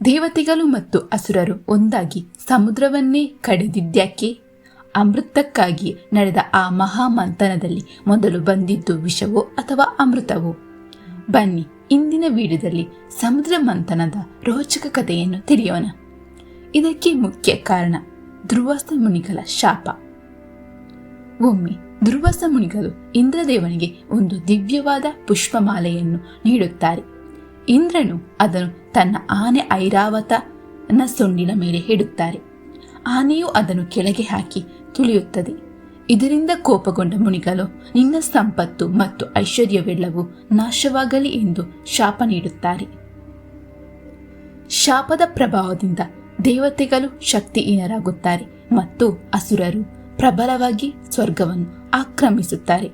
ದೇವತೆಗಳು ಮತ್ತು ಅಸುರರು ಒಂದಾಗಿ ಸಮುದ್ರವನ್ನೇ ಕಡಿದಿದ್ದಕ್ಕೆ ಅಮೃತಕ್ಕಾಗಿ ನಡೆದ ಆ ಮಹಾಮಂಥನದಲ್ಲಿ ಮೊದಲು ಬಂದಿದ್ದು ವಿಷವೋ ಅಥವಾ ಅಮೃತವೋ? ಬನ್ನಿ, ಇಂದಿನ ವಿಡಿಯೋದಲ್ಲಿ ಸಮುದ್ರ ಮಂಥನದ ರೋಚಕ ಕಥೆಯನ್ನು ತಿಳಿಯೋಣ. ಇದಕ್ಕೆ ಮುಖ್ಯ ಕಾರಣ ದುರ್ವಾಸ ಮುನಿಗಳ ಶಾಪ. ಒಮ್ಮೆ ದುರ್ವಾಸ ಮುನಿಗಳು ಇಂದ್ರದೇವನಿಗೆ ಒಂದು ದಿವ್ಯವಾದ ಪುಷ್ಪಮಾಲೆಯನ್ನು ನೀಡುತ್ತಾರೆ. ಇಂದ್ರನು ಅದನ್ನು ತನ್ನ ಆನೆ ಐರಾವತನ ಸೊಂಡಿನ ಮೇಲೆ ಇಡುತ್ತಾರೆ. ಆನೆಯು ಅದನ್ನು ಕೆಳಗೆ ಹಾಕಿ ತುಳಿಯುತ್ತದೆ. ಇದರಿಂದ ಕೋಪಗೊಂಡ ಮುನಿಗಳು, ನಿನ್ನ ಸಂಪತ್ತು ಮತ್ತು ಐಶ್ವರ್ಯವೆಲ್ಲವೂ ನಾಶವಾಗಲಿ ಎಂದು ಶಾಪ ನೀಡುತ್ತಾರೆ. ಶಾಪದ ಪ್ರಭಾವದಿಂದ ದೇವತೆಗಳು ಶಕ್ತಿಹೀನರಾಗುತ್ತಾರೆ ಮತ್ತು ಅಸುರರು ಪ್ರಬಲವಾಗಿ ಸ್ವರ್ಗವನ್ನು ಆಕ್ರಮಿಸುತ್ತಾರೆ.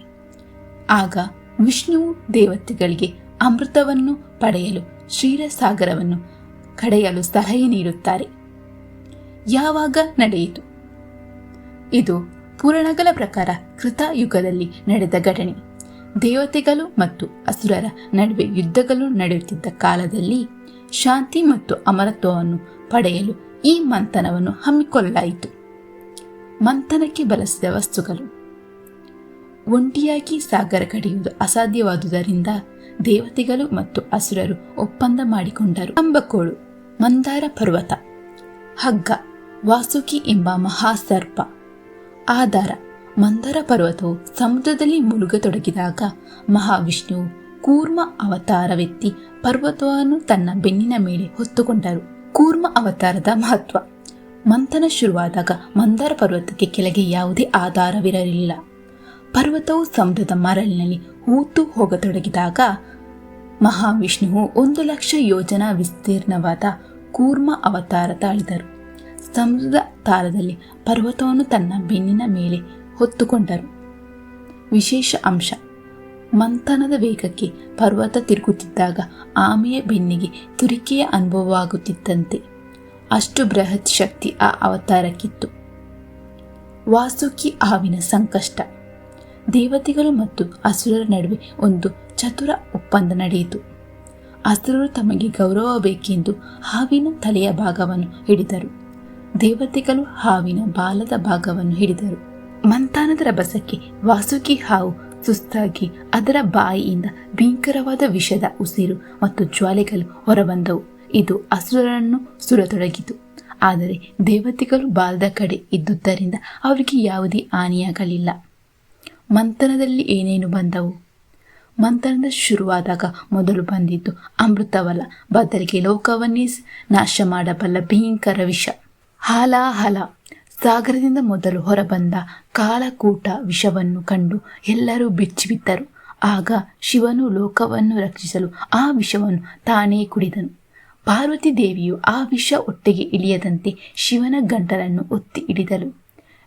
ಆಗ ವಿಷ್ಣುವು ದೇವತೆಗಳಿಗೆ ಅಮೃತವನ್ನು ಪಡೆಯಲು ಕ್ಷೀರಸಾಗರವನ್ನು ಕಡೆಯಲು ಸಲಹೆ ನೀಡುತ್ತಾರೆ. ಯಾವಾಗ ನಡೆಯಿತು? ಇದು ಪುರಾಣಗಳ ಪ್ರಕಾರ ಕೃತಯುಗದಲ್ಲಿ ನಡೆದ ಘಟನೆ. ದೇವತೆಗಳು ಮತ್ತು ಅಸುರರ ನಡುವೆ ಯುದ್ಧಗಳು ನಡೆಯುತ್ತಿದ್ದ ಕಾಲದಲ್ಲಿ ಶಾಂತಿ ಮತ್ತು ಅಮರತ್ವವನ್ನು ಪಡೆಯಲು ಈ ಮಂಥನವನ್ನು ಹಮ್ಮಿಕೊಳ್ಳಲಾಯಿತು. ಮಂಥನಕ್ಕೆ ಬಳಸಿದ ವಸ್ತುಗಳು: ಒಂಟಿಯಾಗಿ ಸಾಗರ ಕಡೆಯುವುದು ಅಸಾಧ್ಯವಾದುದರಿಂದ ದೇವತೆಗಳು ಮತ್ತು ಅಸುರರು ಒಪ್ಪಂದ ಮಾಡಿಕೊಂಡರು. ಕಂಬಕೋಳು, ಮಂದಾರ ಪರ್ವತ, ಹಗ್ಗ, ವಾಸುಕಿ ಎಂಬ ಮಹಾಸರ್ಪ. ಆಧಾರ: ಮಂದಾರ ಪರ್ವತವು ಸಮುದ್ರದಲ್ಲಿ ಮುಳುಗತೊಡಗಿದಾಗ ಮಹಾವಿಷ್ಣುವು ಕೂರ್ಮ ಅವತಾರವೆತ್ತಿ ಪರ್ವತವನ್ನು ತನ್ನ ಬೆನ್ನಿನ ಮೇಲೆ ಹೊತ್ತುಕೊಂಡರು. ಕೂರ್ಮ ಅವತಾರದ ಮಹತ್ವ: ಮಂಥನ ಶುರುವಾದಾಗ ಮಂದಾರ ಪರ್ವತಕ್ಕೆ ಕೆಳಗೆ ಯಾವುದೇ ಆಧಾರವಿರಲಿಲ್ಲ. ಪರ್ವತವು ಸಮುದ್ರದ ಮರಳಿನಲ್ಲಿ ಹೂತು ಹೋಗತೊಡಗಿದಾಗ ಮಹಾವಿಷ್ಣುವು 1,00,000 ಯೋಜನಾ ವಿಸ್ತೀರ್ಣವಾದ ಕೂರ್ಮ ಅವತಾರ ತಾಳಿದರು. ಸಮುದ್ರದ ತಾಳದಲ್ಲಿ ಪರ್ವತವನ್ನು ತನ್ನ ಬೆನ್ನಿನ ಮೇಲೆ ಹೊತ್ತುಕೊಂಡರು. ವಿಶೇಷ ಅಂಶ: ಮಂಥನದ ವೇಗಕ್ಕೆ ಪರ್ವತ ತಿರುಗುತ್ತಿದ್ದಾಗ ಆಮೆಯ ಬೆನ್ನಿಗೆ ತುರಿಕೆಯ ಅನುಭವವಾಗುತ್ತಿದ್ದಂತೆ ಅಷ್ಟು ಬೃಹತ್ ಶಕ್ತಿ ಆ ಅವತಾರಕ್ಕಿತ್ತು. ವಾಸುಕಿ ಹಾವಿನ ಸಂಕಷ್ಟ: ದೇವತೆಗಳು ಮತ್ತು ಅಸುರರ ನಡುವೆ ಒಂದು ಚತುರ ಒಪ್ಪಂದ ನಡೆಯಿತು. ಅಸುರರು ತಮಗೆ ಗೌರವ ಬೇಕೆಂದು ಹಾವಿನ ತಲೆಯ ಭಾಗವನ್ನು ಹಿಡಿದರು. ದೇವತೆಗಳು ಹಾವಿನ ಬಾಲದ ಭಾಗವನ್ನು ಹಿಡಿದರು. ಮಂಥನದ ರಭಸಕ್ಕೆ ವಾಸುಕಿ ಹಾವು ಸುಸ್ತಾಗಿ ಅದರ ಬಾಯಿಯಿಂದ ಭೀಕರವಾದ ವಿಷದ ಉಸಿರು ಮತ್ತು ಜ್ವಾಲೆಗಳು ಹೊರಬಂದವು. ಇದು ಅಸುರರನ್ನು ಸುರತೊಡಗಿತು. ಆದರೆ ದೇವತೆಗಳು ಬಾಲದ ಕಡೆ ಇದ್ದುದರಿಂದ ಅವರಿಗೆ ಯಾವುದೇ ಹಾನಿಯಾಗಲಿಲ್ಲ. ಮಂಥನದಲ್ಲಿ ಏನೇನು ಬಂದವು? ಮಂಥನದ ಶುರುವಾದಾಗ ಮೊದಲು ಬಂದಿದ್ದು ಅಮೃತವಲ್ಲ, ಬದಲಿಗೆ ಲೋಕವನ್ನೇ ನಾಶ ಮಾಡಬಲ್ಲ ಭಯಂಕರ ವಿಷ. ಹಾಲಾಹಲ: ಸಾಗರದಿಂದ ಮೊದಲು ಹೊರಬಂದ ಕಾಲಕೂಟ ವಿಷವನ್ನು ಕಂಡು ಎಲ್ಲರೂ ಬೆಚ್ಚಿಬಿದ್ದರು. ಆಗ ಶಿವನು ಲೋಕವನ್ನು ರಕ್ಷಿಸಲು ಆ ವಿಷವನ್ನು ತಾನೇ ಕುಡಿದನು. ಪಾರ್ವತಿ ದೇವಿಯು ಆ ವಿಷ ಹೊಟ್ಟೆಗೆ ಇಳಿಯದಂತೆ ಶಿವನ ಗಂಟಲನ್ನು ಒತ್ತಿ ಹಿಡಿದಳು.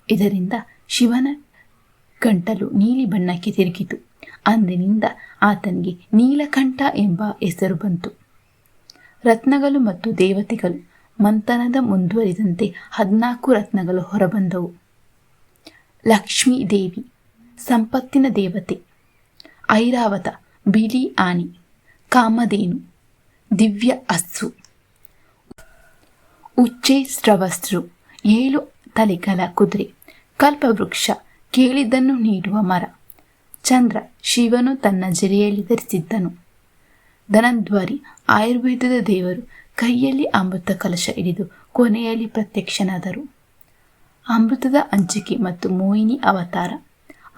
ಇದರಿಂದ ಶಿವನ ಗಂಟಲು ನೀಲಿ ಬಣ್ಣಕ್ಕೆ ತಿರುಗಿತು. ಅಂದಿನಿಂದ ಆತನಿಗೆ ನೀಲಕಂಠ ಎಂಬ ಹೆಸರು ಬಂತು. ರತ್ನಗಳು ಮತ್ತು ದೇವತೆಗಳು: ಮಂಥನದ ಮುಂದುವರಿದಂತೆ 14 ರತ್ನಗಳು ಹೊರಬಂದವು. ಲಕ್ಷ್ಮೀ ದೇವಿ ಸಂಪತ್ತಿನ ದೇವತೆ. ಐರಾವತ ಬಿಳಿ ಆನೆ. ಕಾಮಧೇನು ದಿವ್ಯ ಹಸು. ಉಚ್ಚೈಸ್ರವಸ್ರು 7 ತಲೆಗಳ ಕುದುರೆ. ಕಲ್ಪವೃಕ್ಷ ಕೇಳಿದ್ದನ್ನು ನೀಡುವ ಮರ. ಚಂದ್ರ ಶಿವನು ತನ್ನ ಜಡೆಯಲ್ಲಿ ಧರಿಸಿದ್ದನು. ಧನಧ್ವರಿ ಆಯುರ್ವೇದದ ದೇವರು ಕೈಯಲ್ಲಿ ಅಮೃತ ಕಲಶ ಹಿಡಿದು ಕೊನೆಯಲ್ಲಿ ಪ್ರತ್ಯಕ್ಷನಾದರು. ಅಮೃತದ ಹಂಚಿಕೆ ಮತ್ತು ಮೋಹಿನಿ ಅವತಾರ.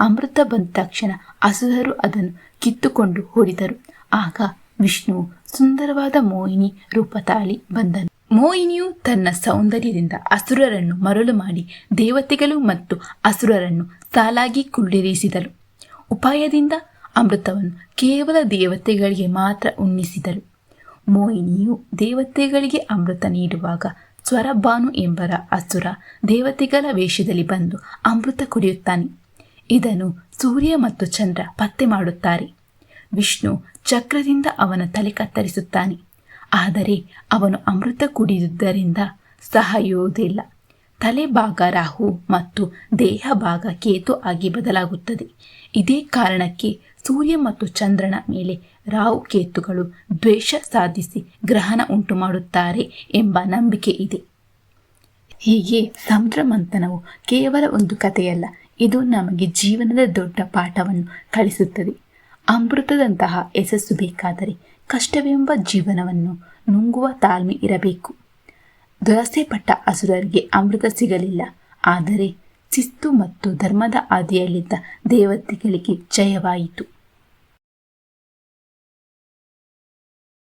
ಅಮೃತ ಬಂದ ತಕ್ಷಣ ಅಸುರರು ಅದನ್ನು ಕಿತ್ತುಕೊಂಡು ಓಡಿದರು. ಆಗ ವಿಷ್ಣುವು ಸುಂದರವಾದ ಮೋಹಿನಿ ರೂಪ ತಾಳಿ ಬಂದನು. ಮೋಹಿನಿಯು ತನ್ನ ಸೌಂದರ್ಯದಿಂದ ಅಸುರರನ್ನು ಮರಳು ಮಾಡಿ ದೇವತೆಗಳು ಮತ್ತು ಅಸುರರನ್ನು ಸಾಲಾಗಿ ಕುಳ್ಳಿರಿಸಿದಳು. ಉಪಾಯದಿಂದ ಅಮೃತವನ್ನು ಕೇವಲ ದೇವತೆಗಳಿಗೆ ಮಾತ್ರ ಉಣ್ಣಿಸಿದಳು. ಮೋಹಿನಿಯು ದೇವತೆಗಳಿಗೆ ಅಮೃತ ನೀಡುವಾಗ ಸ್ವರಭಾನು ಎಂಬರ ಅಸುರ ದೇವತೆಗಳ ವೇಷದಲ್ಲಿ ಬಂದು ಅಮೃತ ಕುಡಿಯುತ್ತಾನೆ. ಇದನ್ನು ಸೂರ್ಯ ಮತ್ತು ಚಂದ್ರ ಪತ್ತೆ ಮಾಡುತ್ತಾರೆ. ವಿಷ್ಣು ಚಕ್ರದಿಂದ ಅವನ ತಲೆ ಕತ್ತರಿಸುತ್ತಾನೆ. ಆದರೆ ಅವನು ಅಮೃತ ಕುಡಿದುದರಿಂದ ಸಾಯುವುದಿಲ್ಲ. ತಲೆ ಭಾಗ ರಾಹು ಮತ್ತು ದೇಹ ಭಾಗ ಕೇತು ಆಗಿ ಬದಲಾಗುತ್ತದೆ. ಇದೇ ಕಾರಣಕ್ಕೆ ಸೂರ್ಯ ಮತ್ತು ಚಂದ್ರನ ಮೇಲೆ ರಾಹು ಕೇತುಗಳು ದ್ವೇಷ ಸಾಧಿಸಿ ಗ್ರಹಣ ಉಂಟು ಮಾಡುತ್ತಾರೆ ಎಂಬ ನಂಬಿಕೆ ಇದೆ. ಹೀಗೆ ಸಮುದ್ರ ಮಂಥನವು ಕೇವಲ ಒಂದು ಕಥೆಯಲ್ಲ, ಇದು ನಮಗೆ ಜೀವನದ ದೊಡ್ಡ ಪಾಠವನ್ನು ಕಲಿಸುತ್ತದೆ. ಅಮೃತದಂತಹ ಯಶಸ್ಸು ಬೇಕಾದರೆ ಕಷ್ಟವೆಂಬ ಜೀವನವನ್ನು ನುಂಗುವ ತಾಳ್ಮೆ ಇರಬೇಕು. ದುರಸೆ ಪಟ್ಟ ಅಸುರರಿಗೆ ಅಮೃತ ಸಿಗಲಿಲ್ಲ, ಆದರೆ ಶಿಸ್ತು ಮತ್ತು ಧರ್ಮದ ಹಾದಿಯಲ್ಲಿದ್ದ ದೇವತೆಗಳಿಗೆ ಜಯವಾಯಿತು.